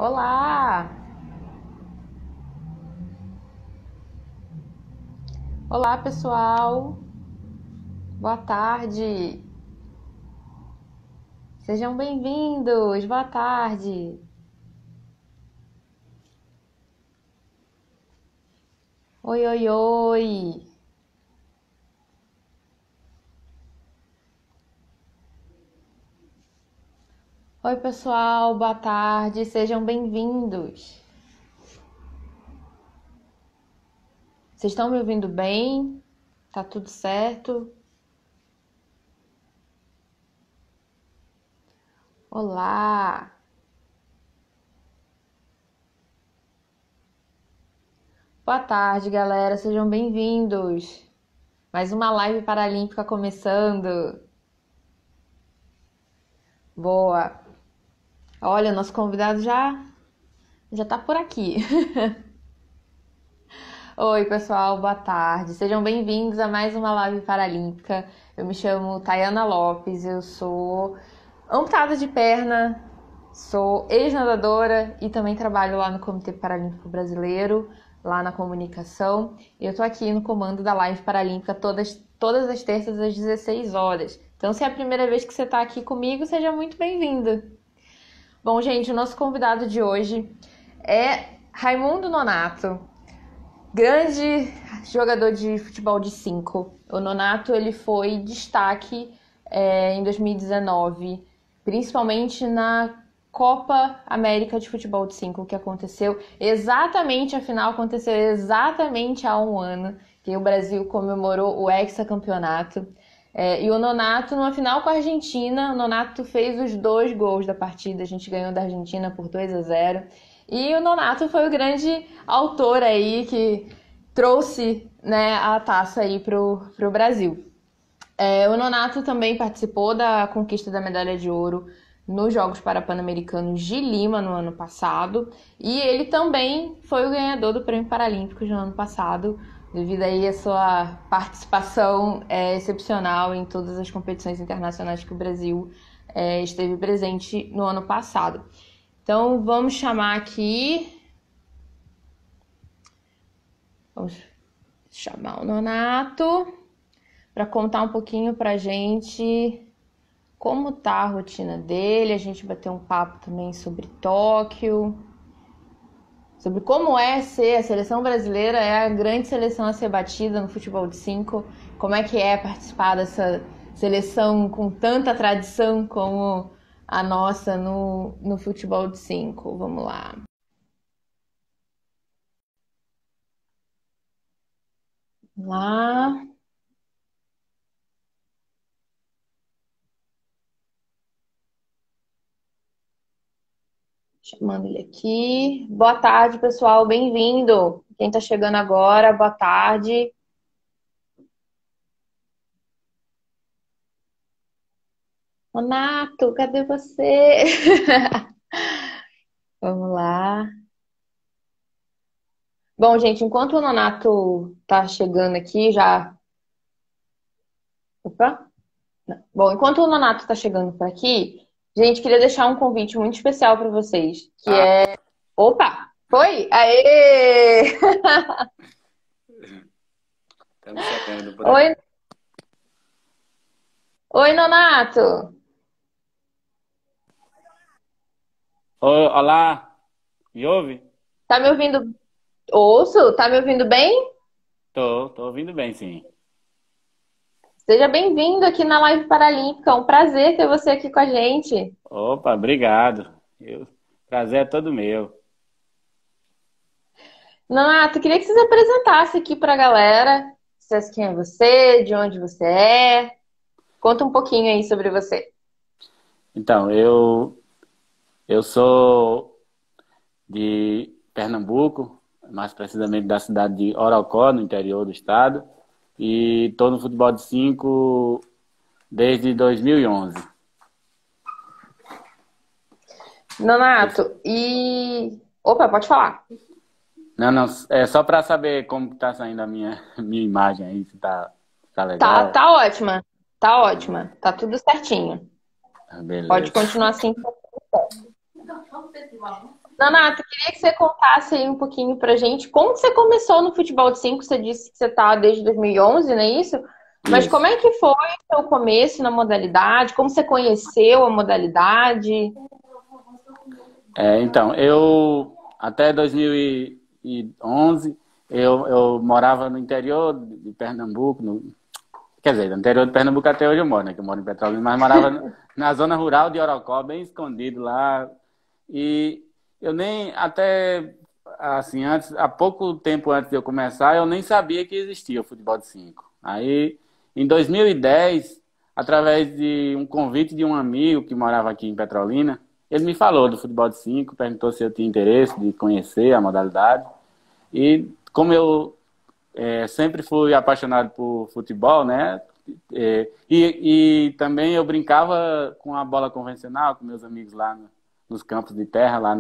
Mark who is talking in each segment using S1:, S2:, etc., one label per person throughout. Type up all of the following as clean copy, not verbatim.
S1: Olá! Olá, pessoal! Boa tarde! Sejam bem-vindos! Boa tarde! Oi, oi, oi! Oi, pessoal! Boa tarde! Sejam bem-vindos! Vocês estão me ouvindo bem? Tá tudo certo? Olá! Boa tarde, galera. Sejam bem-vindos. Mais uma live paralímpica começando. Boa. Olha, nosso convidado já tá por aqui. Oi, pessoal. Boa tarde. Sejam bem-vindos a mais uma live paralímpica. Eu me chamo Tayana Lopes. Eu sou amputada de perna, sou ex-nadadora e também trabalho lá no Comitê Paralímpico Brasileiro, lá na comunicação. E eu tô aqui no comando da live paralímpica todas as terças às 16 horas. Então, se é a primeira vez que você está aqui comigo, seja muito bem-vindo. Bom, gente, o nosso convidado de hoje é Raimundo Nonato, grande jogador de futebol de 5. O Nonato ele foi destaque em 2019, principalmente na Copa América de Futebol de 5, que aconteceu exatamente, a final aconteceu exatamente há um ano, que o Brasil comemorou o hexacampeonato. E o Nonato, numa final com a Argentina, o Nonato fez os 2 gols da partida, a gente ganhou da Argentina por 2-0. E o Nonato foi o grande autor aí que trouxe, né, a taça aí pro Brasil. O Nonato também participou da conquista da medalha de ouro nos Jogos Pan-Americanos de Lima no ano passado, e ele também foi o ganhador do Prêmio Paralímpico no ano passado, devido aí à sua participação excepcional em todas as competições internacionais que o Brasil esteve presente no ano passado. Então vamos chamar aqui, vamos chamar o Nonato para contar um pouquinho pra gente como tá a rotina dele, a gente bateu um papo também sobre Tóquio, sobre como é ser a seleção brasileira, é a grande seleção a ser batida no futebol de 5, como é que é participar dessa seleção com tanta tradição como a nossa no futebol de 5. Vamos lá. Vamos lá. Chamando ele aqui. Boa tarde, pessoal. Bem-vindo. Quem está chegando agora, boa tarde. Nonato, cadê você? Vamos lá. Bom, gente, enquanto o Nonato tá chegando aqui, já. Opa! Não. Bom, enquanto o Nonato tá chegando por aqui, gente, queria deixar um convite muito especial para vocês, que é. Opa! Foi? Aê!
S2: Estamos chegando por
S1: Oi,
S2: aqui.
S1: oi, Nonato.
S2: Olá, me ouve?
S1: Tá me ouvindo? Ouço? Tá me ouvindo bem?
S2: Tô ouvindo bem, sim.
S1: Seja bem-vindo aqui na Live Paralímpica. É um prazer ter você aqui com a gente.
S2: Opa, obrigado. Prazer é todo meu.
S1: Nonato, queria que você se apresentasse aqui para a galera. Dissesse quem é você, de onde você é. Conta um pouquinho aí sobre você.
S2: Então, eu sou de Pernambuco, mais precisamente da cidade de Orocó, no interior do estado, e estou no futebol de 5 desde 2011.
S1: Nonato, e... Opa, pode falar.
S2: Não, é só para saber como está saindo a minha imagem aí, se tá
S1: Tá,
S2: legal.
S1: tá ótima. Tá ótima. Tá tudo certinho.
S2: Ah,
S1: Pode
S2: beleza.
S1: continuar assim. Nonato, queria que você contasse aí um pouquinho pra gente como que você começou no futebol de 5. Você disse que você tá desde 2011, não é isso? Mas como
S2: Isso.
S1: é que foi o seu começo na modalidade? Como você conheceu a modalidade?
S2: Então, eu até 2011 eu morava no interior de Pernambuco, quer dizer, no interior de Pernambuco até hoje eu moro, né? Que eu moro em Petrolina, mas morava na zona rural de Orocó, bem escondido lá. E eu nem até assim, antes, há pouco tempo antes de eu começar, eu nem sabia que existia o futebol de 5. Aí, em 2010, através de um convite de um amigo que morava aqui em Petrolina, ele me falou do futebol de 5, perguntou se eu tinha interesse de conhecer a modalidade. E como eu sempre fui apaixonado por futebol, né? E também eu brincava com a bola convencional com meus amigos lá nos campos de terra, lá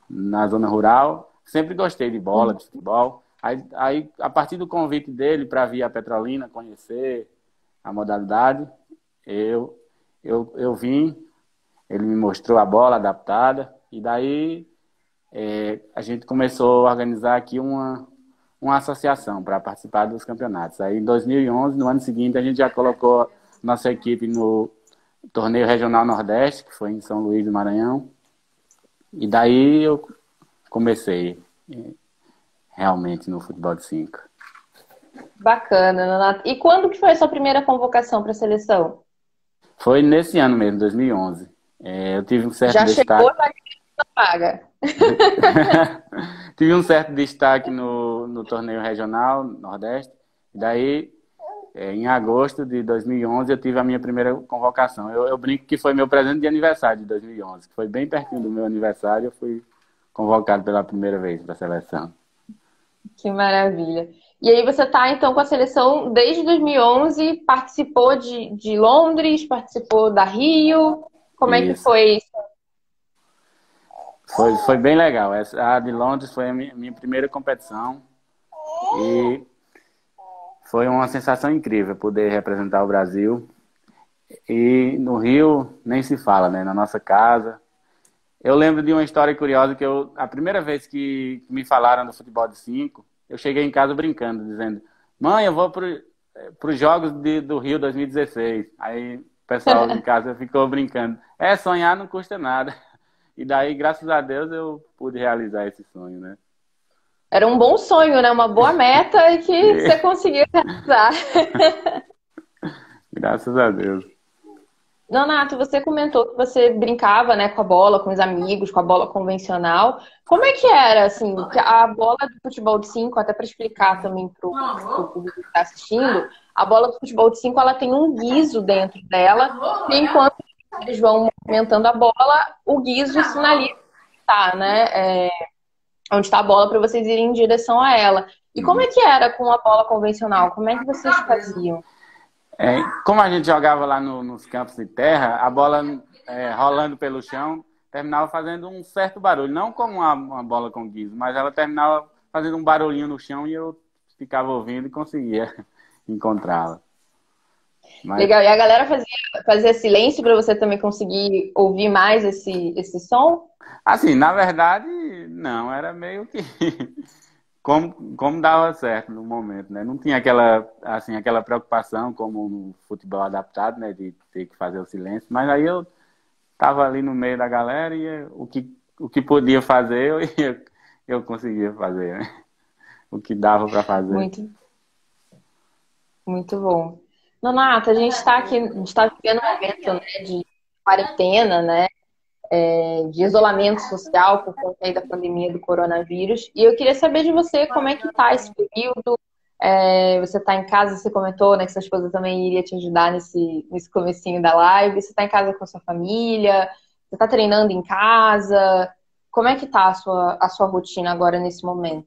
S2: na zona rural. Sempre gostei de bola, de futebol. Aí a partir do convite dele para vir a Petrolina conhecer a modalidade, eu, eu vim, ele me mostrou a bola adaptada, e daí a gente começou a organizar aqui uma associação para participar dos campeonatos. Aí em 2011, no ano seguinte, a gente já colocou nossa equipe no torneio regional Nordeste, que foi em São Luís do Maranhão. E daí eu comecei realmente no futebol de 5.
S1: Bacana, Nonato. E quando que foi a sua primeira convocação para a seleção?
S2: Foi nesse ano mesmo, 2011. Eu tive um certo
S1: Já chegou
S2: destaque.
S1: na vaga.
S2: Tive um certo destaque no torneio regional Nordeste. E daí, em agosto de 2011, eu tive a minha primeira convocação. Eu brinco que foi meu presente de aniversário de 2011, que foi bem pertinho do meu aniversário. Eu fui convocado pela primeira vez para a seleção.
S1: Que maravilha. E aí você tá então com a seleção desde 2011, participou de Londres, participou da Rio. Como é que
S2: Isso.
S1: foi isso?
S2: Foi bem legal. A de Londres foi a minha primeira competição e foi uma sensação incrível poder representar o Brasil. E no Rio nem se fala, né? Na nossa casa. Eu lembro de uma história curiosa que a primeira vez que me falaram do futebol de 5, eu cheguei em casa brincando, dizendo: mãe, eu vou para os Jogos do Rio 2016. Aí o pessoal em casa ficou brincando. Sonhar não custa nada. E daí, graças a Deus, eu pude realizar esse sonho, né?
S1: Era um bom sonho, né? Uma boa meta e que você conseguiu realizar.
S2: Graças a Deus.
S1: Nonato, você comentou que você brincava, né, com a bola, com os amigos, com a bola convencional. Como é que era, assim, que a bola do futebol de 5, até para explicar também para o público que está assistindo, a bola do futebol de 5 ela tem um guizo dentro dela, e enquanto eles vão movimentando a bola, o guizo sinaliza onde tá, né? Onde está a bola para vocês irem em direção a ela. E como é que era com a bola convencional? Como é que vocês faziam?
S2: Como a gente jogava lá nos campos de terra, a bola rolando pelo chão terminava fazendo um certo barulho. Não como uma bola com guiso, mas ela terminava fazendo um barulhinho no chão e eu ficava ouvindo e conseguia encontrá-la.
S1: Legal. E a galera fazia silêncio para você também conseguir ouvir mais esse som?
S2: Assim, na verdade, não. Era meio que como dava certo no momento, né? Não tinha aquela preocupação como no futebol adaptado, né? De ter que fazer o silêncio. Mas aí eu tava ali no meio da galera e o que podia fazer, eu conseguia fazer, né? O que dava para fazer.
S1: Muito, muito bom. Nonato, a gente está aqui, a gente está vivendo um momento, né, de quarentena, né? De isolamento social por conta aí da pandemia do coronavírus. E eu queria saber de você como é que tá esse período. Você está em casa, você comentou, né, que sua esposa também iria te ajudar nesse comecinho da live. Você está em casa com a sua família? Você está treinando em casa? Como é que tá a sua rotina agora nesse momento?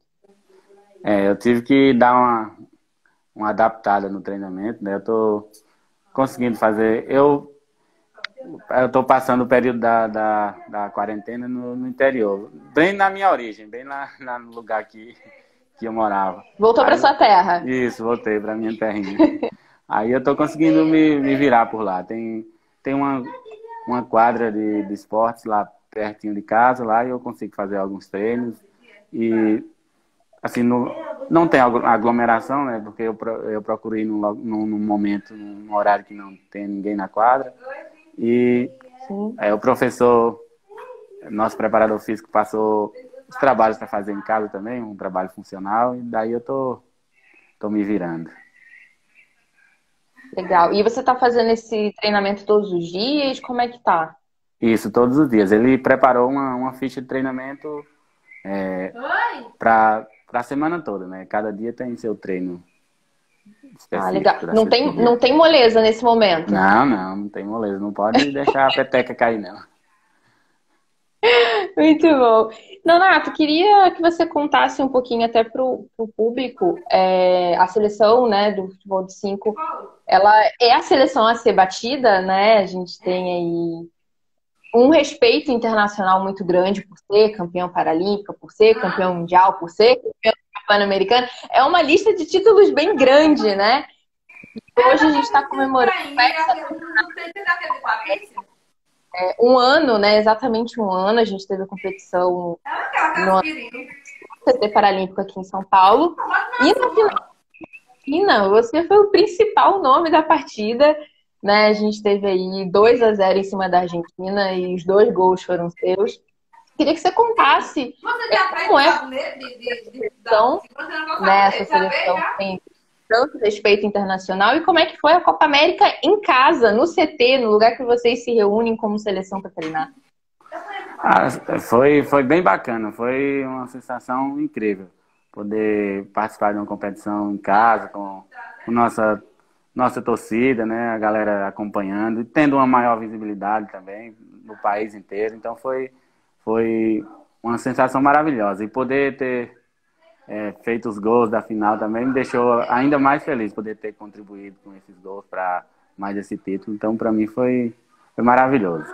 S2: Eu tive que dar uma adaptada no treinamento, né? Eu tô conseguindo fazer. Eu estou passando o período da quarentena no interior, bem na minha origem, bem no lugar que eu morava.
S1: Voltou para sua terra?
S2: Isso, voltei para minha terrinha. Aí eu estou conseguindo me virar por lá. Tem uma quadra de esportes lá pertinho de casa lá e eu consigo fazer alguns treinos. E, assim, não tem aglomeração, né? Porque eu procuro ir num momento, num horário que não tem ninguém na quadra. E o professor, nosso preparador físico, passou os trabalhos para fazer em casa também, um trabalho funcional, e daí eu tô me virando.
S1: Legal. E você tá fazendo esse treinamento todos os dias? Como é que tá?
S2: Isso, todos os dias. Ele preparou uma ficha de treinamento para a semana toda, né? Cada dia tem seu treino
S1: Ah,
S2: específico
S1: legal.
S2: para
S1: Não
S2: ser
S1: tem,
S2: seguido.
S1: não tem moleza nesse momento.
S2: Não tem moleza. Não pode deixar a peteca cair, não.
S1: Muito bom. Nonato, queria que você contasse um pouquinho até para o público, a seleção, né, do futebol de 5, ela é a seleção a ser batida, né? A gente tem aí um respeito internacional muito grande por ser campeão paralímpico, por ser campeão mundial, por ser campeão pan-americano. É uma lista de títulos bem grande, né? Hoje a gente está comemorando um ano, né? Exatamente um ano. A gente teve a competição no CT Paralímpico aqui em São Paulo. E na final, você foi o principal nome da partida, né? A gente teve aí 2-0 em cima da Argentina e os 2 gols foram seus. Queria que você contasse como é a seleção, né? Essa seleção tem tanto respeito internacional e como é que foi a Copa América em casa, no CT, no lugar que vocês se reúnem como seleção para treinar.
S2: Foi bem bacana, foi uma sensação incrível poder participar de uma competição em casa com nossa torcida, né, a galera acompanhando e tendo uma maior visibilidade também no país inteiro. Então foi uma sensação maravilhosa e poder ter feito os gols da final também me deixou ainda mais feliz poder ter contribuído com esses gols para mais esse título. Então para mim foi maravilhoso.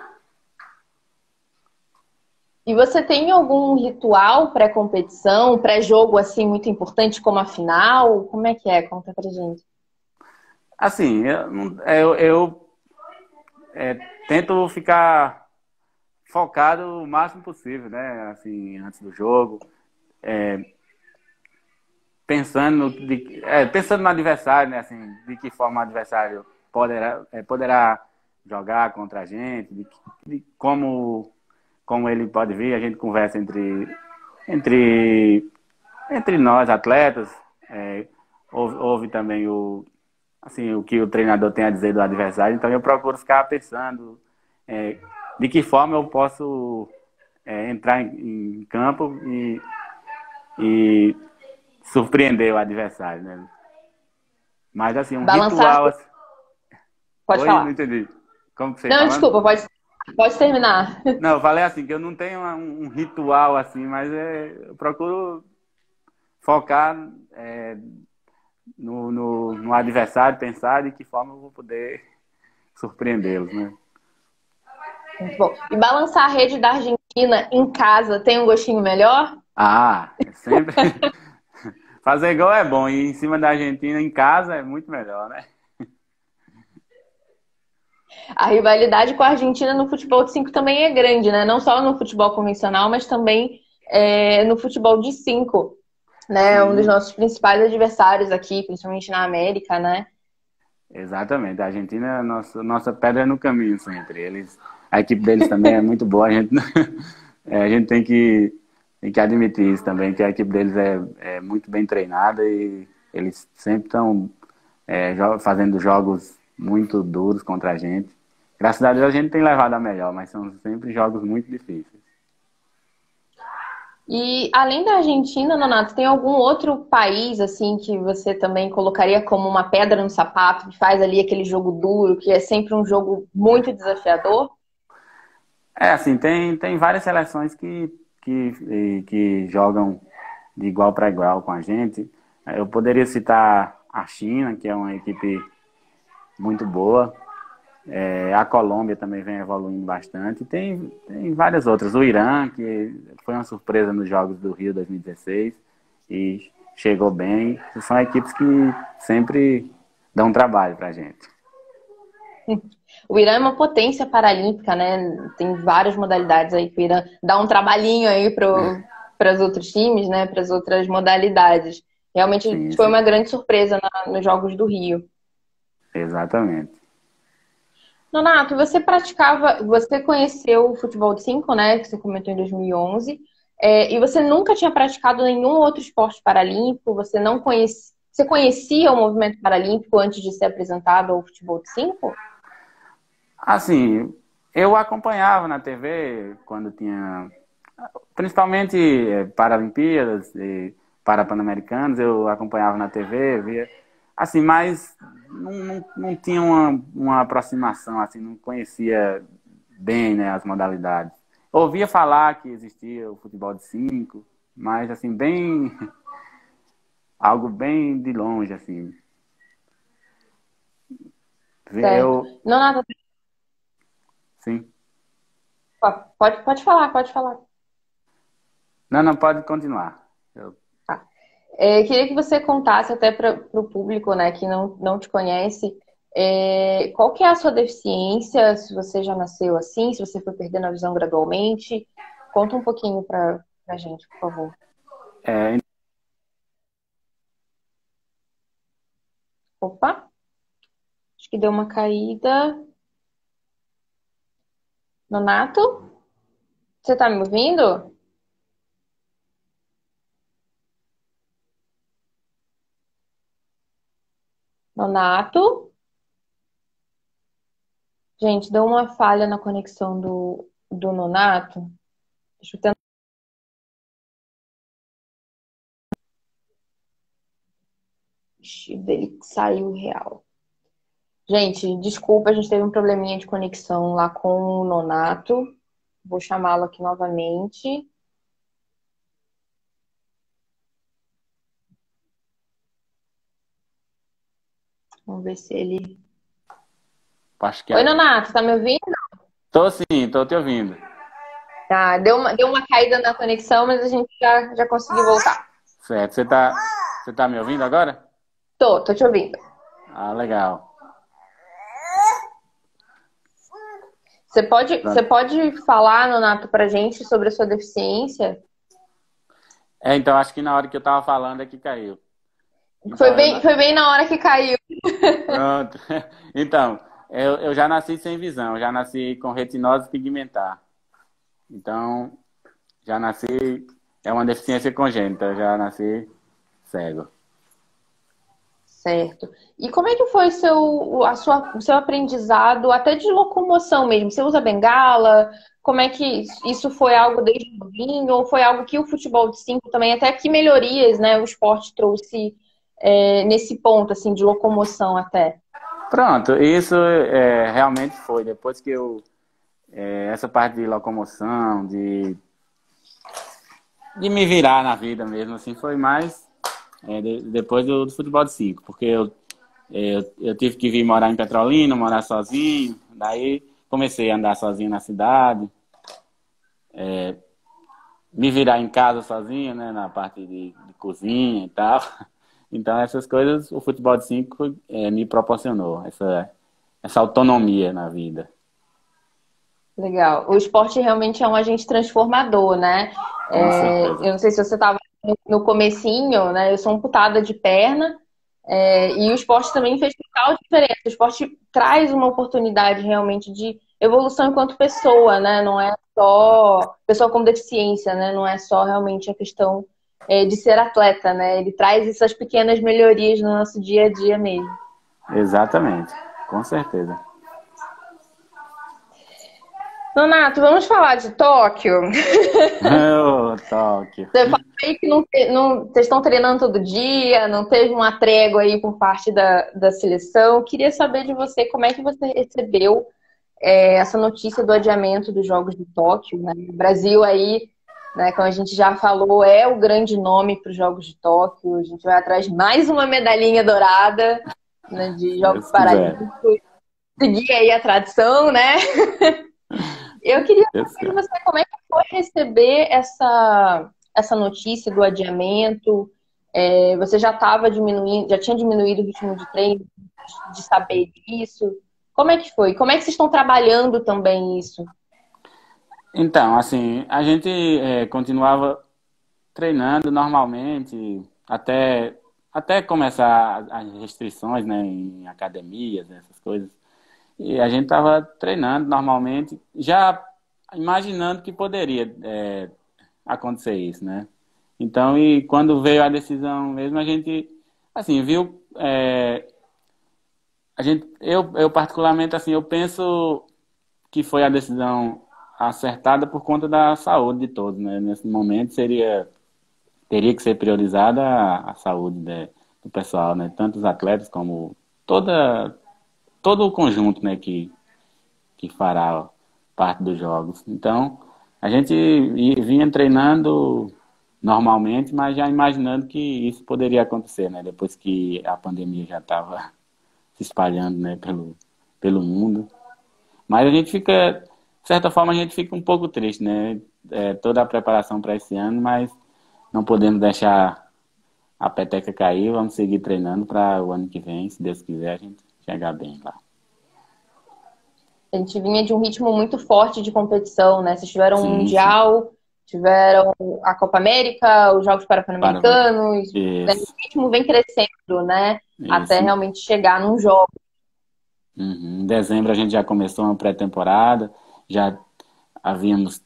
S1: E você tem algum ritual pré-competição, pré-jogo assim muito importante como a final? Como é que é? Conta pra gente.
S2: Assim, eu tento ficar focado o máximo possível, né? Assim, antes do jogo, pensando no adversário, né? Assim, de que forma o adversário poderá jogar contra a gente, de como ele pode vir. A gente conversa entre nós, atletas. Houve também o que o treinador tem a dizer do adversário. Então eu procuro ficar pensando de que forma eu posso entrar em campo e surpreender o adversário, né? Mas assim, um
S1: Balançar.
S2: ritual assim...
S1: Pode
S2: Oi, não
S1: falar.
S2: entendi. Como que você
S1: Não,
S2: falando?
S1: desculpa, pode terminar.
S2: Não, eu falei assim, que eu não tenho um ritual assim, mas eu procuro focar no adversário, pensar de que forma eu vou poder surpreendê-los, né?
S1: Muito bom. E balançar a rede da Argentina em casa tem um gostinho melhor?
S2: Sempre. Fazer gol é bom, e em cima da Argentina, em casa, é muito melhor, né?
S1: A rivalidade com a Argentina no futebol de 5 também é grande, né? Não só no futebol convencional, mas também no futebol de 5, né? Um dos
S2: Sim,
S1: nossos principais adversários aqui, principalmente na América, né?
S2: exatamente. A Argentina é a nossa pedra no caminho sempre. A equipe deles também é muito boa. A gente tem que admitir isso também, que a equipe deles é muito bem treinada e eles sempre estão fazendo jogos muito duros contra a gente. Graças a Deus a gente tem levado a melhor, mas são sempre jogos muito difíceis.
S1: E além da Argentina, Nonato, tem algum outro país assim que você também colocaria como uma pedra no sapato, que faz ali aquele jogo duro, que é sempre um jogo muito desafiador?
S2: Assim, tem várias seleções que jogam de igual para igual com a gente. Eu poderia citar a China, que é uma equipe muito boa. A Colômbia também vem evoluindo bastante. Tem várias outras. O Irã, que foi uma surpresa nos Jogos do Rio 2016 e chegou bem. São equipes que sempre dão trabalho para a gente.
S1: O Irã é uma potência paralímpica, né? Tem várias modalidades aí que o Irã dá um trabalhinho aí para os outros times, né? Para as outras modalidades. Realmente
S2: Sim,
S1: foi
S2: sim.
S1: uma grande surpresa nos Jogos do Rio.
S2: Exatamente.
S1: Nonato, você conheceu o futebol de 5, né? Que você comentou em 2011, e você nunca tinha praticado nenhum outro esporte paralímpico? Você conhecia o movimento paralímpico antes de ser apresentado ao futebol de 5?
S2: Assim, eu acompanhava na TV quando tinha, principalmente Paralimpíadas e Parapan-Americanos, eu acompanhava na TV, via, assim, mas não tinha uma aproximação, assim, não conhecia bem, né, as modalidades. Ouvia falar que existia o futebol de 5, mas assim, bem, algo bem de longe, assim.
S1: Certo.
S2: Eu,
S1: Nonato,
S2: sim.
S1: pode falar, pode falar.
S2: Não, não, pode continuar. Eu,
S1: Tá. Queria que você contasse até para o público, né, que não te conhece, qual que é a sua deficiência, se você já nasceu assim, se você foi perdendo a visão gradualmente. Conta um pouquinho para a gente, por favor.
S2: é,
S1: Opa, acho que deu uma caída. Nonato, você tá me ouvindo? Nonato? Gente, deu uma falha na conexão do Nonato. Deixa eu tentar. Ixi, dele saiu real. Gente, desculpa, a gente teve um probleminha de conexão lá com o Nonato. Vou chamá-lo aqui novamente. Vamos ver se ele.
S2: acho que
S1: Oi, Nonato, tá me ouvindo?
S2: tô sim, tô te ouvindo.
S1: Tá, deu uma caída na conexão, mas a gente já conseguiu voltar.
S2: Certo. Você tá me ouvindo agora?
S1: Tô te ouvindo.
S2: Ah, legal.
S1: Você
S2: Pronto.
S1: pode falar, Nonato, pra gente sobre a sua deficiência?
S2: Então acho que na hora que eu tava falando é que caiu.
S1: Foi
S2: Então eu
S1: bem, foi bem na hora que caiu.
S2: pronto. Então, eu já nasci sem visão, eu já nasci com retinose pigmentar. Então, já nasci é uma deficiência congênita, eu já nasci cego.
S1: Certo. E como é que foi o seu aprendizado, até de locomoção mesmo? Você usa bengala? Como é que isso foi algo desde novinho? Ou foi algo que o futebol de 5 também, até que melhorias, né, o esporte trouxe nesse ponto, assim, de locomoção até?
S2: Pronto, isso realmente foi. Depois que essa parte de locomoção, de me virar na vida mesmo, assim, foi mais depois do futebol de 5, porque eu tive que vir morar em Petrolina, morar sozinho, daí comecei a andar sozinho na cidade, me virar em casa sozinho, né, na parte de cozinha e tal. Então essas coisas o futebol de 5 me proporcionou, essa autonomia na vida.
S1: Legal. O esporte realmente é um agente transformador, né?
S2: Com certeza.
S1: Eu não sei se você estava no comecinho, né? Eu sou amputada de perna, e o esporte também fez total diferença. O esporte traz uma oportunidade realmente de evolução enquanto pessoa, né? Não é só pessoa com deficiência, né? Não é só realmente a questão, de ser atleta, né? Ele traz essas pequenas melhorias no nosso dia a dia mesmo.
S2: Exatamente, com certeza.
S1: Nonato, vamos falar de Tóquio?
S2: Ô, Tóquio.
S1: Você fala aí que vocês estão treinando todo dia, não teve uma trégua aí por parte da seleção. Queria saber de você como é que você recebeu, essa notícia do adiamento dos Jogos de Tóquio, né? O Brasil aí, né, como a gente já falou, é o grande nome para os Jogos de Tóquio. A gente vai atrás de mais uma medalhinha dourada, né, de
S2: Se
S1: Jogos
S2: Deus quiser.
S1: Paralímpicos. Seguir aí a tradição, né? Eu queria
S2: Se Deus
S1: saber de
S2: quiser.
S1: você como é que foi receber essa notícia do adiamento. Você já estava diminuindo, já tinha diminuído o ritmo de treino, de saber disso? Como é que foi? Como é que vocês estão trabalhando também isso?
S2: Então, assim, a gente continuava treinando normalmente até começar as restrições, né, em academias, essas coisas. E a gente estava treinando normalmente, já imaginando que poderia acontecer isso, né? Então, e quando veio a decisão mesmo, a gente, assim, viu, eu particularmente, assim, eu penso que foi a decisão acertada por conta da saúde de todos, né? Nesse momento teria que ser priorizada a saúde, né, do pessoal, né? Tanto os atletas como todo o conjunto, né, que fará parte dos jogos. Então, a gente vinha treinando normalmente, mas já imaginando que isso poderia acontecer, né? Depois que a pandemia já estava se espalhando, né, pelo mundo. Mas a gente fica, de certa forma, a gente fica um pouco triste, né? Toda a preparação para esse ano, mas não podemos deixar a peteca cair. Vamos seguir treinando para o ano que vem, se Deus quiser, a gente chegar bem lá.
S1: A gente vinha de um ritmo muito forte de competição, né? Vocês tiveram um
S2: Sim, sim.
S1: Mundial, tiveram a Copa América, os Jogos
S2: Para
S1: Pan-Americanos, né?
S2: isso,
S1: O ritmo vem crescendo, né? Até
S2: isso.
S1: realmente chegar num jogo.
S2: Uhum. Em dezembro a gente já começou uma pré-temporada, já havíamos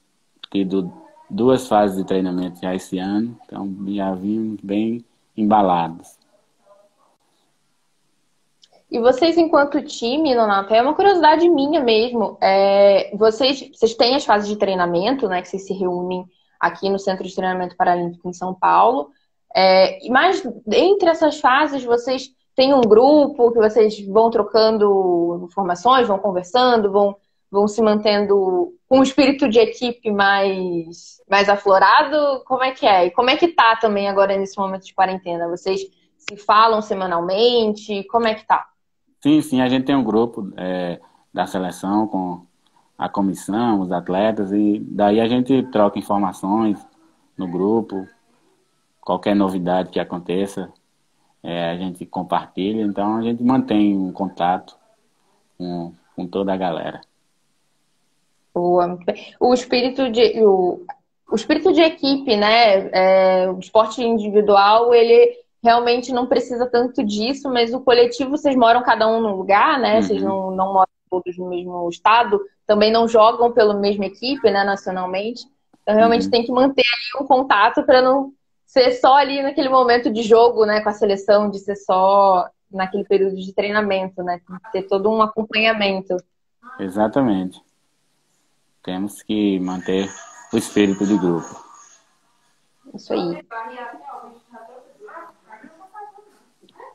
S2: tido duas fases de treinamento já esse ano, então já vimos bem embalados.
S1: E vocês, enquanto time, Nonato, é uma curiosidade minha mesmo. Vocês têm as fases de treinamento, né? Que vocês se reúnem aqui no Centro de Treinamento Paralímpico em São Paulo. Mas entre essas fases, vocês têm um grupo que vocês vão trocando informações, vão conversando, vão se mantendo com um espírito de equipe mais aflorado? Como é que é? E como é que tá também agora nesse momento de quarentena? Vocês se falam semanalmente? Como é que tá?
S2: Sim, sim, a gente tem um grupo da seleção com a comissão, os atletas, e daí a gente troca informações no grupo, qualquer novidade que aconteça, a gente compartilha, então a gente mantém um contato com toda a galera.
S1: Boa, muito bem. O espírito de equipe, né? O esporte individual, ele realmente não precisa tanto disso, mas o coletivo, vocês moram cada um num lugar, né? Vocês
S2: Uhum,
S1: não moram todos no mesmo estado, também não jogam pela mesma equipe, né, nacionalmente. Então, realmente
S2: uhum.
S1: tem que manter ali um contato para não ser só ali naquele momento de jogo, né, com a seleção, de ser só naquele período de treinamento, né? Tem que ter todo um acompanhamento.
S2: Exatamente. Temos que manter o espírito de grupo.
S1: Isso aí.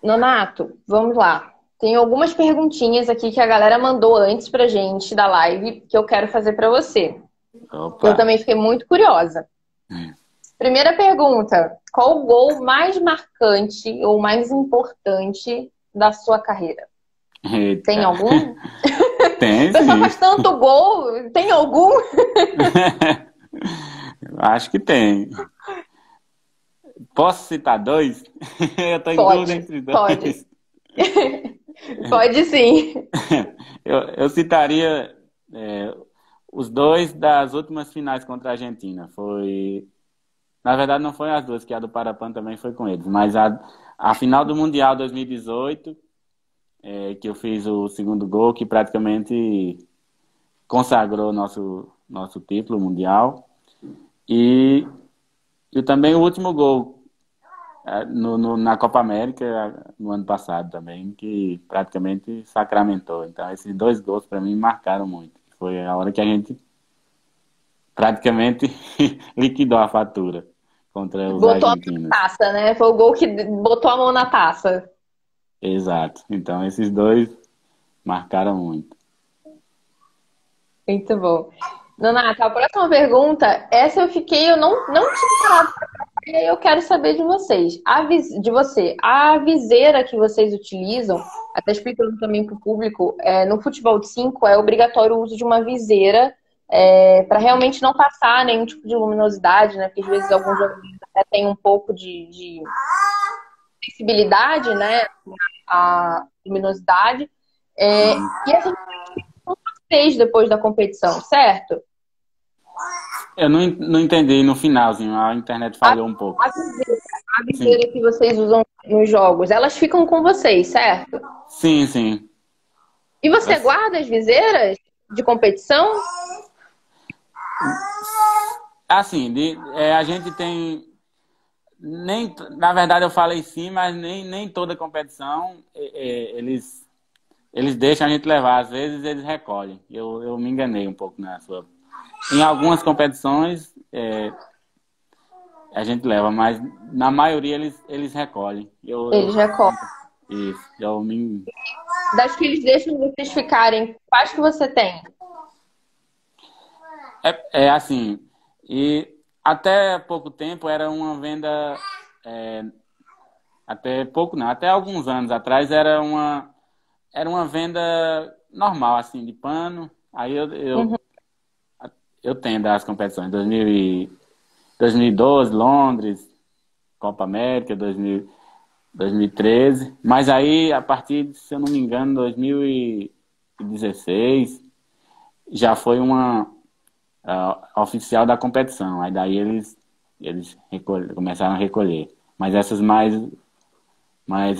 S1: Nonato, vamos lá. Tem algumas perguntinhas aqui que a galera mandou antes pra gente da live que eu quero fazer pra você.
S2: Opa!
S1: Eu também fiquei muito curiosa. Primeira pergunta: qual o gol mais marcante ou mais importante da sua carreira? Tem
S2: Eita!
S1: algum?
S2: Tem
S1: O pessoal
S2: sim.
S1: faz tanto gol, tem algum?
S2: Acho que tem. Posso citar dois? Eu tô em dúvida
S1: Pode,
S2: entre
S1: pode.
S2: dois.
S1: Pode sim.
S2: Eu citaria os dois das últimas finais contra a Argentina. Na verdade, não foi as duas, que a do Parapan também foi com eles, mas a final do Mundial 2018, que eu fiz o segundo gol, que praticamente consagrou nosso título mundial. E também o último gol na Copa América no ano passado também, que praticamente sacramentou. Então, esses dois gols para mim marcaram muito. Foi a hora que a gente praticamente liquidou a fatura contra os
S1: Botou a mão na
S2: argentinos.
S1: taça, né? Foi o gol que botou a mão na taça.
S2: Exato. Então, esses dois marcaram muito.
S1: Muito bom. Donata, a próxima pergunta, essa eu não tinha parado para fazer, eu quero saber de vocês. De você, a viseira que vocês utilizam, até explicando também para o público, no futebol de 5 é obrigatório o uso de uma viseira para realmente não passar nenhum tipo de luminosidade, né? Porque às vezes alguns jogadores até têm um pouco de sensibilidade, né? A luminosidade. E essa vocês depois da competição, certo?
S2: Eu não entendi no finalzinho, a internet
S1: A,
S2: falhou um pouco.
S1: a
S2: Sim,
S1: viseira que vocês usam nos jogos, elas ficam com vocês, certo?
S2: sim, sim.
S1: E você guarda as viseiras de competição?
S2: Assim, a gente tem. Na verdade, eu falei sim, mas nem toda competição eles deixam a gente levar. Às vezes eles recolhem. Eu me enganei um pouco na sua. Em algumas competições a gente leva, mas na maioria eles recolhem.
S1: Eles recolhem.
S2: Isso, eu me.
S1: Das que eles deixam vocês ficarem, quais que você tem?
S2: É assim, e até pouco tempo era uma venda, é, até pouco não, até alguns anos atrás era uma venda normal, assim, de pano. Aí
S1: Uhum.
S2: eu tenho das competições, 2012, Londres, Copa América, 2013, mas aí a partir, se eu não me engano, 2016, já foi uma oficial da competição. Aí daí eles começaram a recolher. Mas essas mais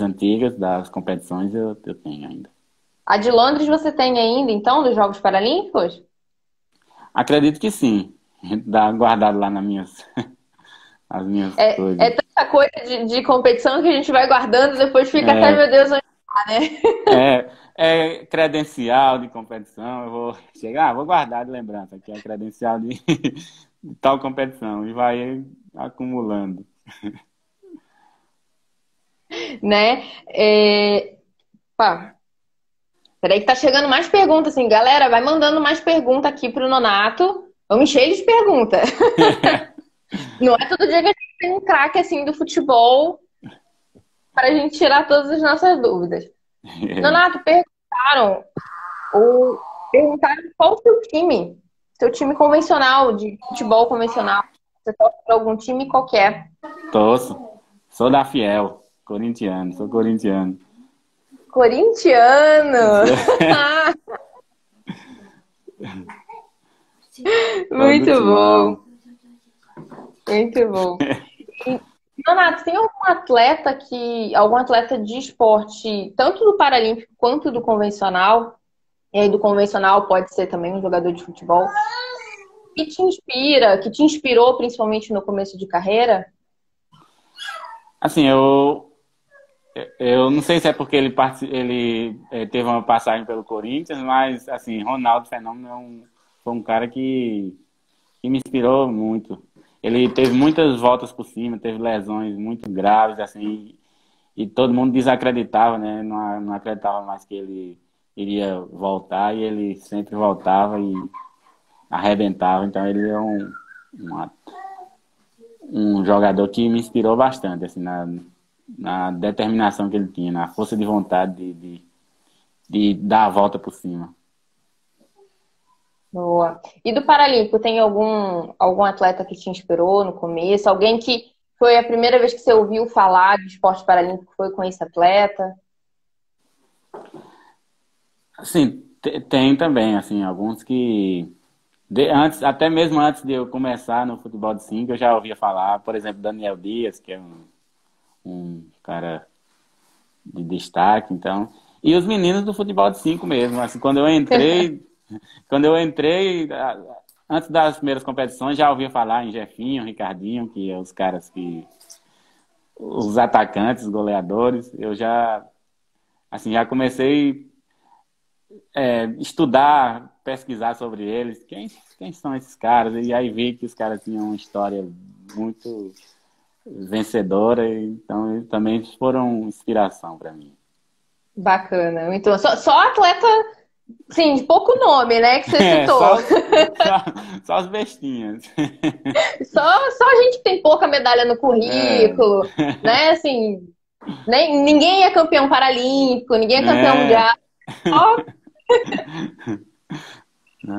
S2: antigas das competições eu tenho ainda.
S1: A de Londres você tem ainda, então, dos Jogos Paralímpicos?
S2: Acredito que sim. Dá guardado lá nas minhas, as minhas
S1: É
S2: coisas.
S1: tanta coisa de competição que a gente vai guardando e depois fica até,
S2: É,
S1: meu Deus, onde tá, né?
S2: é credencial de competição. Eu vou chegar, vou guardar de lembrança, que é credencial de tal competição. E vai acumulando.
S1: Né? Pá, peraí que tá chegando mais perguntas, assim. Galera, vai mandando mais pergunta aqui pro Nonato. Vamos encher ele de pergunta. Não é todo dia que a gente tem um craque, assim, do futebol pra gente tirar todas as nossas dúvidas. Nonato, perguntaram qual o seu time convencional, de futebol convencional. Você torce para algum time qualquer.
S2: Torço. Sou da Fiel, corintiano, sou corintiano.
S1: Corintiano!
S2: Sou do
S1: Muito bom,
S2: Timão.
S1: muito bom. E, Donato, tem algum atleta de esporte, tanto do paralímpico quanto do convencional, e aí do convencional pode ser também um jogador de futebol, que te inspira, que te inspirou principalmente no começo de carreira?
S2: Assim, eu não sei se é porque ele teve uma passagem pelo Corinthians, mas assim, Ronaldo Fenômeno foi um cara que me inspirou muito. Ele teve muitas voltas por cima, teve lesões muito graves, assim, e todo mundo desacreditava, né? Não acreditava mais que ele iria voltar, e ele sempre voltava e arrebentava. Então ele é um jogador que me inspirou bastante, assim, na determinação que ele tinha, na força de vontade de dar a volta por cima.
S1: Boa. E do Paralímpico, tem algum atleta que te inspirou no começo? Alguém que foi a primeira vez que você ouviu falar de esporte paralímpico foi com esse atleta?
S2: Assim, tem também, assim, alguns que até mesmo antes de eu começar no futebol de 5, eu já ouvia falar, por exemplo, Daniel Dias, que é um cara de destaque, então. E os meninos do futebol de 5 mesmo, assim, quando eu entrei, antes das primeiras competições, já ouvia falar em Jefinho, Ricardinho, que é os caras os atacantes, os goleadores. Eu já comecei estudar, pesquisar sobre eles. Quem são esses caras? E aí vi que os caras tinham uma história muito vencedora, então eles também foram inspiração para mim.
S1: Bacana. Então, só atleta, sim, de pouco nome, né, que você citou.
S2: Só as bestinhas.
S1: Só a gente que tem pouca medalha no currículo, né? Assim, ninguém é campeão paralímpico, ninguém é campeão mundial.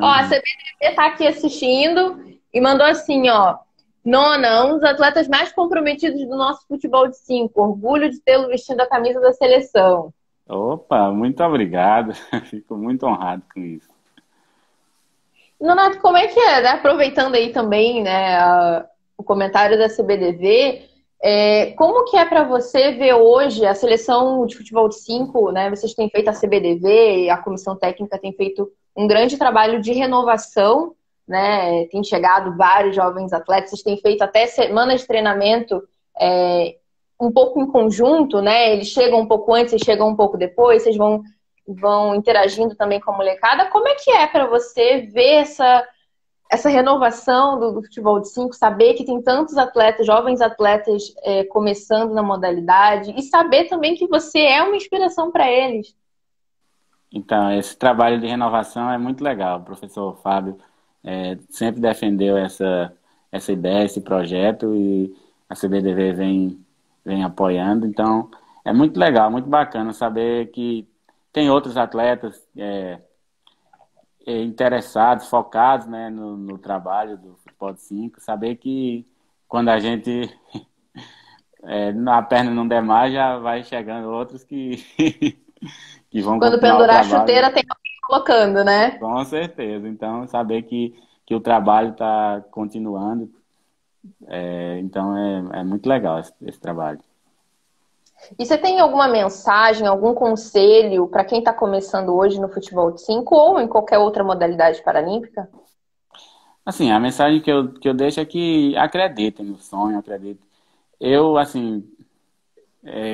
S1: Ó, a CBDB tá aqui assistindo e mandou assim, ó. Nona, um dos atletas mais comprometidos do nosso futebol de 5. Orgulho de tê-lo vestindo a camisa da seleção.
S2: Opa, muito obrigado. Fico muito honrado com isso.
S1: Nonato, como é que é, né? Aproveitando aí também, né, o comentário da CBDV, como que é para você ver hoje a seleção de futebol de 5, né? Vocês têm feito a CBDV e a comissão técnica tem feito um grande trabalho de renovação, né? Tem chegado vários jovens atletas, vocês têm feito até semanas de treinamento um pouco em conjunto, né? Eles chegam um pouco antes, vocês chegam um pouco depois, vocês vão interagindo também com a molecada. Como é que é para você ver essa renovação do futebol de 5, saber que tem tantos atletas, jovens atletas começando na modalidade e saber também que você é uma inspiração para eles?
S2: Então, esse trabalho de renovação é muito legal. O professor Fábio sempre defendeu essa ideia, esse projeto, e a CBDV vem apoiando. Então, é muito legal, muito bacana saber que tem outros atletas interessados, focados, né, no trabalho do futebol de 5. Saber que quando a gente a perna não der mais, já vai chegando outros que, que vão
S1: Quando
S2: continuar o
S1: pendurar a
S2: trabalho.
S1: chuteira, tem alguém colocando, né?
S2: Com certeza. Então, saber que o trabalho está continuando, então é muito legal esse trabalho.
S1: E você tem alguma mensagem, algum conselho para quem está começando hoje no futebol de 5 ou em qualquer outra modalidade paralímpica?
S2: Assim, a mensagem que eu deixo é que acreditem no sonho, acreditem. Eu, assim,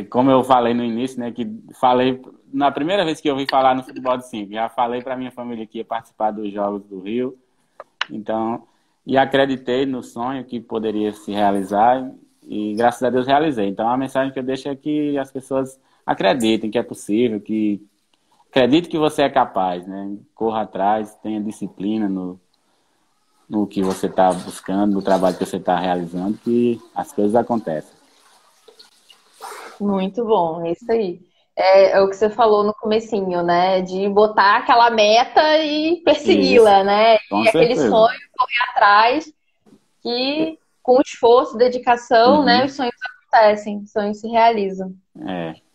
S2: como eu falei no início, né, que falei na primeira vez que eu ouvi falar no futebol de 5, já falei para minha família que ia participar dos Jogos do Rio. Então, e acreditei no sonho que poderia se realizar e graças a Deus realizei. Então, a mensagem que eu deixo é que as pessoas acreditem que é possível, que acredite que você é capaz, né? Corra atrás, tenha disciplina no que você está buscando, no trabalho que você está realizando, que as coisas acontecem.
S1: Muito bom, é isso aí. É o que você falou no comecinho, né? De botar aquela meta e
S2: Isso,
S1: persegui-la, né?
S2: com
S1: E aquele
S2: certeza.
S1: sonho correr atrás, que com esforço, dedicação, né?
S2: Uhum.
S1: Os sonhos acontecem, os sonhos se realizam.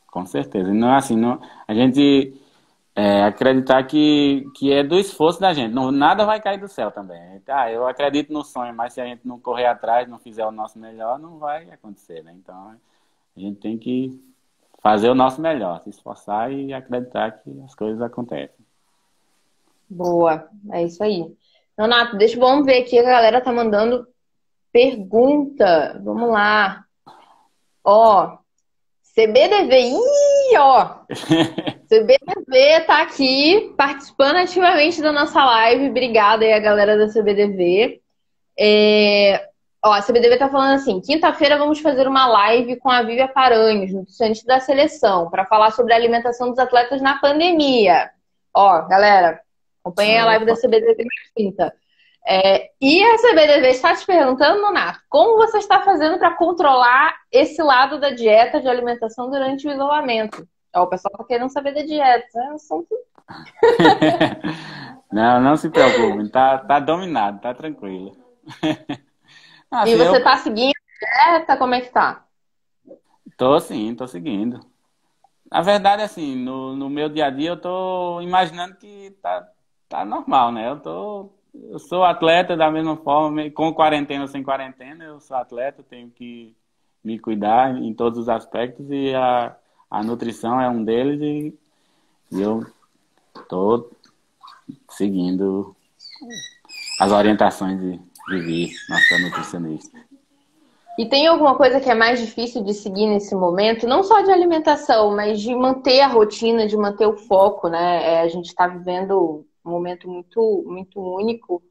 S2: Com certeza. E não é assim, não, a gente acreditar que é do esforço da gente. Não, nada vai cair do céu também. Eu acredito no sonho, mas se a gente não correr atrás, não fizer o nosso melhor, não vai acontecer, né? Então, a gente tem que fazer o nosso melhor, se esforçar e acreditar que as coisas acontecem.
S1: Boa, é isso aí. Renato, vamos ver aqui, a galera tá mandando pergunta. Vamos lá. Ó, CBDV, ó. CBDV tá aqui participando ativamente da nossa live. Obrigada aí a galera da CBDV. Ó, a CBDV tá falando assim: quinta-feira vamos fazer uma live com a Vívia Paranhos, nutricionista da seleção, para falar sobre a alimentação dos atletas na pandemia. Ó, galera, acompanhem a live da
S2: Opa.
S1: CBDV na quinta. E a CBDV está te perguntando, Nonato, como você está fazendo para controlar esse lado da dieta de alimentação durante o isolamento? Ó, o pessoal está querendo saber da dieta. Né?
S2: Não, não se preocupe, tá dominado, tá tranquilo.
S1: E
S2: Assim,
S1: você
S2: eu
S1: está seguindo a dieta? Como é que tá?
S2: tô sim, tô seguindo. Na verdade, assim, no meu dia a dia eu tô imaginando que tá normal, né? Eu sou atleta da mesma forma, com quarentena ou sem quarentena, eu sou atleta, tenho que me cuidar em todos os aspectos e a nutrição é um deles e eu tô seguindo as orientações de vir, nossa nutricionista.
S1: E tem alguma coisa que é mais difícil de seguir nesse momento? Não só de alimentação, mas de manter a rotina, de manter o foco, né? A gente está vivendo um momento muito, muito único.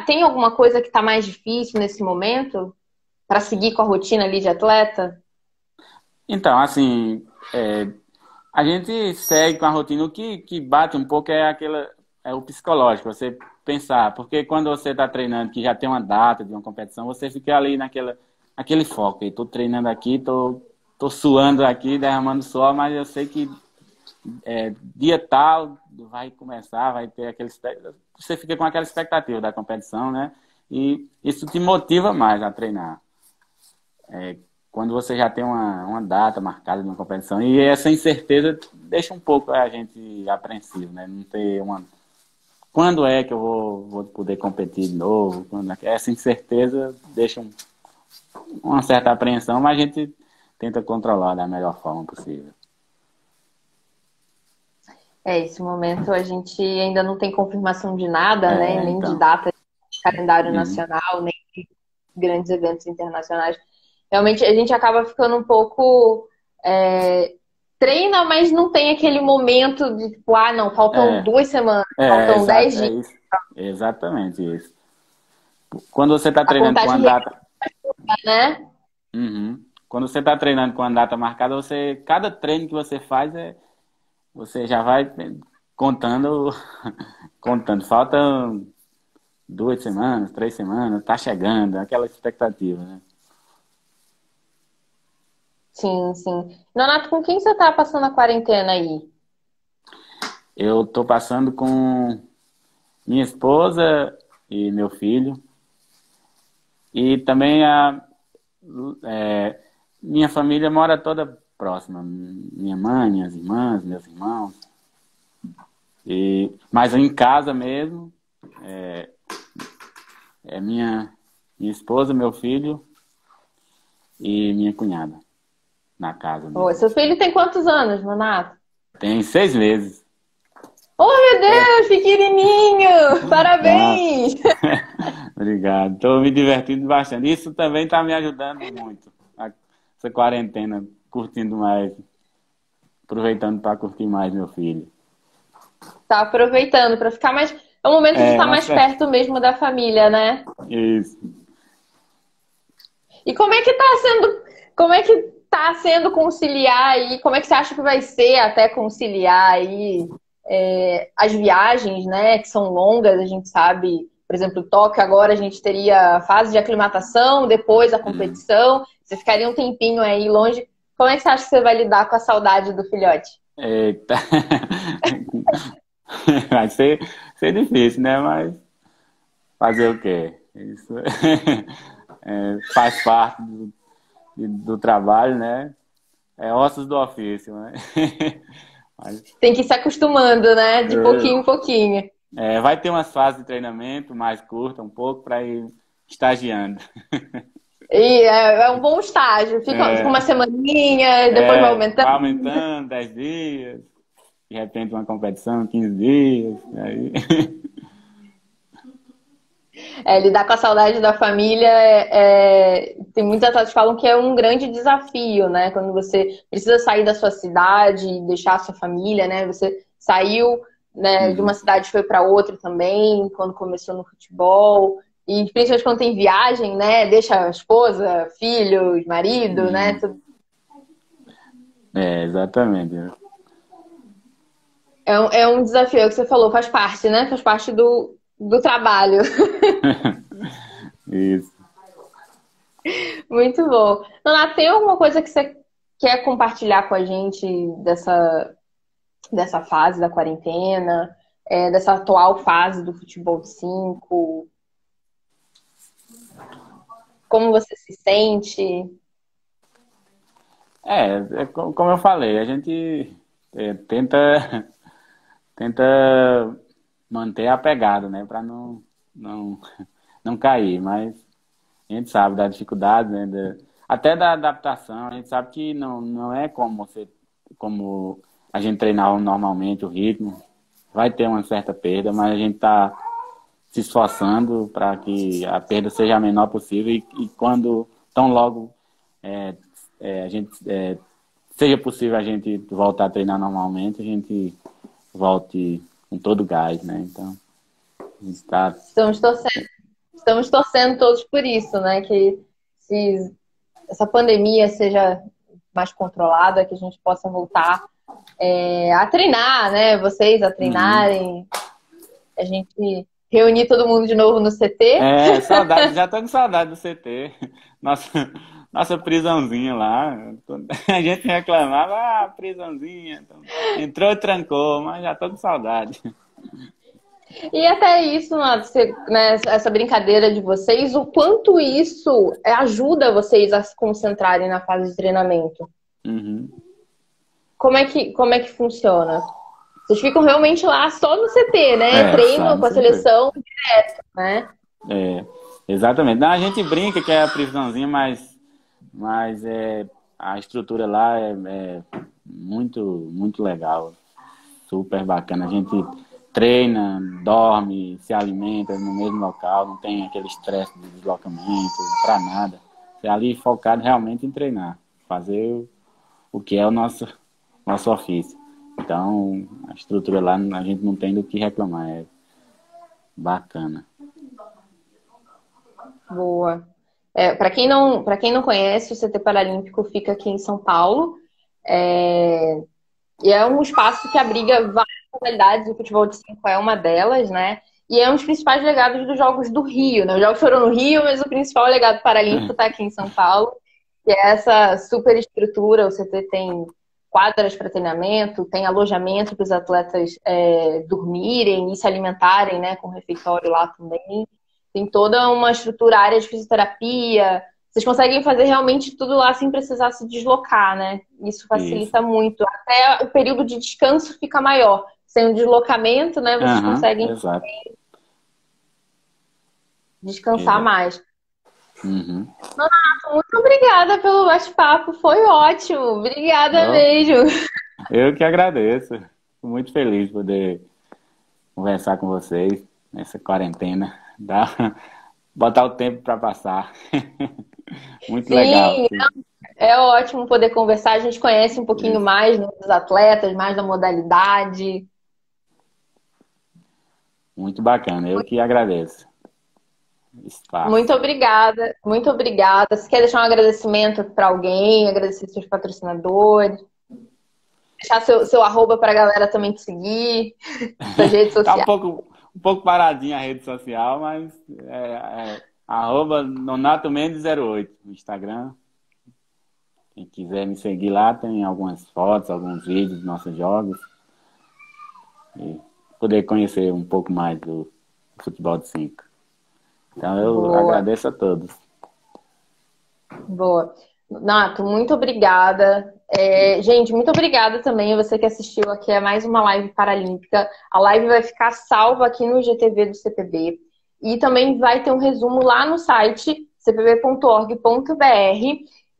S1: Tem alguma coisa que está mais difícil nesse momento para seguir com a rotina ali de atleta?
S2: Então, assim, a gente segue com a rotina. O que bate um pouco é o psicológico, você pensar, porque quando você está treinando, que já tem uma data de uma competição, você fica ali naquele foco. Estou treinando aqui, tô suando aqui, derramando suor, mas eu sei que dia tal vai começar, vai ter você fica com aquela expectativa da competição, né? E isso te motiva mais a treinar. Quando você já tem uma data marcada de uma competição, e essa incerteza deixa um pouco a gente apreensivo, né? Não ter quando é que eu vou poder competir de novo. Essa incerteza deixa uma certa apreensão, mas a gente tenta controlar da melhor forma possível.
S1: Esse momento a gente ainda não tem confirmação de nada, né? Nem de
S2: Então.
S1: data de calendário nacional, nem de grandes eventos internacionais. Realmente a gente acaba ficando um pouco... treina, mas não tem aquele momento de tipo, não, faltam 2 semanas, faltam 10 dias.
S2: Isso. Exatamente isso. Quando você está treinando com a data...
S1: né?
S2: Uhum. Quando você está treinando com a data marcada, cada treino que você faz, você já vai contando. Faltam 2 semanas, 3 semanas, tá chegando, aquela expectativa, né?
S1: Sim, sim. Nonato, com quem você tá passando a quarentena aí?
S2: Eu tô passando com minha esposa e meu filho. E também minha família mora toda próxima. Minha mãe, minhas irmãs, meus irmãos. Mas em casa mesmo, minha esposa, meu filho e minha cunhada na casa mesmo.
S1: Seu filho tem quantos anos, Nonato?
S2: Tem 6 meses.
S1: Oh, meu Deus, pequenininho! Parabéns!
S2: Obrigado. Estou me divertindo bastante. Isso também está me ajudando muito. Essa quarentena, curtindo mais, aproveitando para curtir mais meu filho. Tá
S1: aproveitando para ficar mais... É o momento de estar mais perto mesmo da família, né?
S2: Isso.
S1: E como é que tá sendo conciliar aí? Como é que você acha que vai ser até conciliar aí as viagens, né? Que são longas, a gente sabe. Por exemplo, Tóquio agora a gente teria a fase de aclimatação, depois a competição. Você ficaria um tempinho aí longe. Como é que você acha que você vai lidar com a saudade do filhote?
S2: Eita. Vai ser difícil, né? Mas fazer o quê? Isso faz parte do trabalho, né? É ossos do ofício, né? Mas,
S1: tem que ir se acostumando, né? De pouquinho em pouquinho.
S2: Vai ter umas fases de treinamento mais curtas, um pouco, para ir estagiando.
S1: E é um bom estágio. Fica uma semaninha, depois vai aumentando.
S2: Vai aumentando, 10 dias. De repente uma competição, 15 dias. Aí...
S1: lidar com a saudade da família tem muitos atletas que falam que é um grande desafio, né? Quando você precisa sair da sua cidade e deixar a sua família, né? Você saiu, né, de uma cidade e foi para outra também, quando começou no futebol. E principalmente quando tem viagem, né? Deixa a esposa, filhos, marido, né? Tudo.
S2: Exatamente.
S1: É um desafio, é o que você falou, faz parte, né? Faz parte do trabalho.
S2: Isso.
S1: Muito bom. Nonato, tem alguma coisa que você quer compartilhar com a gente dessa fase da quarentena, dessa atual fase do futebol de 5? Como você se sente?
S2: Como eu falei, a gente tenta manter a pegada, né? Para não cair, mas a gente sabe da dificuldade, né? Até da adaptação, a gente sabe que não é como a gente treinava normalmente, o ritmo. Vai ter uma certa perda, mas a gente está se esforçando para que a perda seja a menor possível e quando tão logo a gente seja possível a gente voltar a treinar normalmente, a gente volte com todo o gás, né? Então, a gente está...
S1: Estamos torcendo todos por isso, né? Que se essa pandemia seja mais controlada, que a gente possa voltar a treinar, né? Vocês a treinarem, a gente reunir todo mundo de novo no CT.
S2: Saudade, já tô com saudade do CT. Nossa prisãozinha lá. A gente reclamava, prisãozinha. Entrou e trancou, mas já tô com saudade.
S1: E até isso, né, essa brincadeira de vocês, o quanto isso ajuda vocês a se concentrarem na fase de treinamento?
S2: Uhum.
S1: Como é que funciona? Vocês ficam realmente lá só no CT, né?
S2: Só
S1: Treinam
S2: no
S1: com a
S2: CT.
S1: seleção direto, né?
S2: Exatamente. Não, a gente brinca que é a prisãozinha, mas a estrutura lá é muito, muito legal. Super bacana. A gente treina, dorme, se alimenta no mesmo local, não tem aquele estresse de deslocamento, para nada. É ali focado realmente em treinar, fazer o que é o nosso ofício. Então, a estrutura lá a gente não tem do que reclamar, é bacana.
S1: Boa. Para quem não conhece, o CT Paralímpico fica aqui em São Paulo. E é um espaço que abriga várias modalidades, o futebol de 5 é uma delas, né? E é um dos principais legados dos Jogos do Rio, né? Os Jogos foram no Rio, mas o principal legado paralímpico está aqui em São Paulo. E é essa super estrutura, o CT tem quadras para treinamento, tem alojamento para os atletas dormirem e se alimentarem, né? Com refeitório lá também. Tem toda uma estrutura, área de fisioterapia. Vocês conseguem fazer realmente tudo lá sem precisar se deslocar, né? Isso facilita muito. Até o período de descanso fica maior. Sem o deslocamento, né? Vocês conseguem
S2: Exato.
S1: descansar mais.
S2: Uhum.
S1: Nonato, muito obrigada pelo bate-papo. Foi ótimo. Obrigada mesmo.
S2: Eu que agradeço. Fico muito feliz de poder conversar com vocês nessa quarentena. Botar o tempo para passar. Muito legal.
S1: Sim, é ótimo poder conversar. A gente conhece um pouquinho mais, né, dos atletas, mais da modalidade.
S2: Muito bacana. Eu que agradeço. Espaço.
S1: Muito obrigada, muito obrigada. Você quer deixar um agradecimento para alguém, agradecer seus patrocinadores, deixar seu arroba para a galera também te seguir, nas redes sociais.
S2: Tá um pouco paradinha a rede social, mas arroba Nonato Mendes 08 no Instagram. Quem quiser me seguir lá, tem algumas fotos, alguns vídeos dos nossos jogos. E poder conhecer um pouco mais do futebol de 5. Então eu agradeço a todos.
S1: Boa. Nato, muito obrigada. Gente, muito obrigada também a você que assistiu aqui a mais uma live paralímpica. A live vai ficar salva aqui no GTV do CPB. E também vai ter um resumo lá no site cpb.org.br.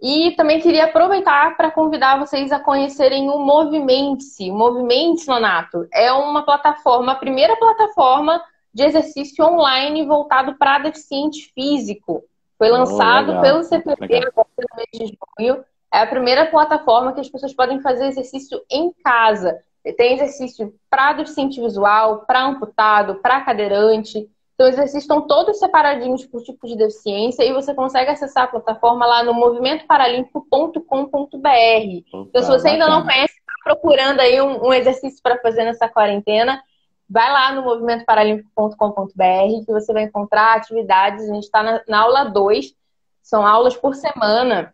S1: E também queria aproveitar para convidar vocês a conhecerem o Movimente-se. O Movimente-se, Nonato, é uma plataforma, a primeira plataforma de exercício online voltado para deficiente físico. Foi lançado pelo CPB agora no mês de junho. É a primeira plataforma que as pessoas podem fazer exercício em casa. Tem exercício para deficiente visual, para amputado, para cadeirante. Então, os exercícios estão todos separadinhos por tipo de deficiência e você consegue acessar a plataforma lá no movimentoparalímpico.com.br. Então, se você ainda não conhece, está procurando aí um exercício para fazer nessa quarentena, vai lá no movimentoparalímpico.com.br que você vai encontrar atividades. A gente está na aula 2, são aulas por semana.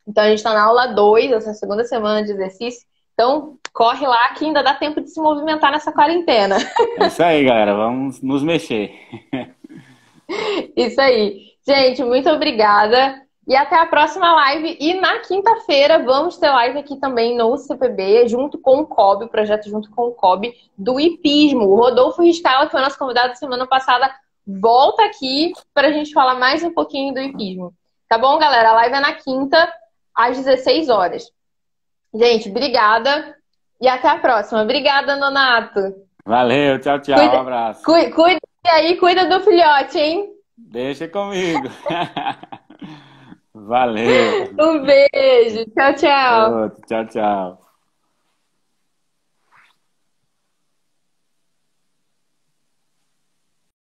S1: Então, a gente está na aula 2, essa segunda semana de exercício. Então, corre lá que ainda dá tempo de se movimentar nessa quarentena.
S2: É isso aí, galera. Vamos nos mexer.
S1: Isso aí. Gente, muito obrigada. E até a próxima live. E na quinta-feira vamos ter live aqui também no CPB, junto com o COB, projeto junto com o COB, do hipismo. O Rodolfo Riscala, que foi nosso convidado semana passada, volta aqui para a gente falar mais um pouquinho do hipismo. Tá bom, galera? A live é na quinta, às 16 horas. Gente, obrigada. E até a próxima. Obrigada, Nonato.
S2: Valeu, tchau, tchau. Um abraço.
S1: Cuida aí, cuida do filhote, hein?
S2: Deixa comigo. Valeu.
S1: Um beijo. Tchau, tchau.
S2: Tchau, tchau.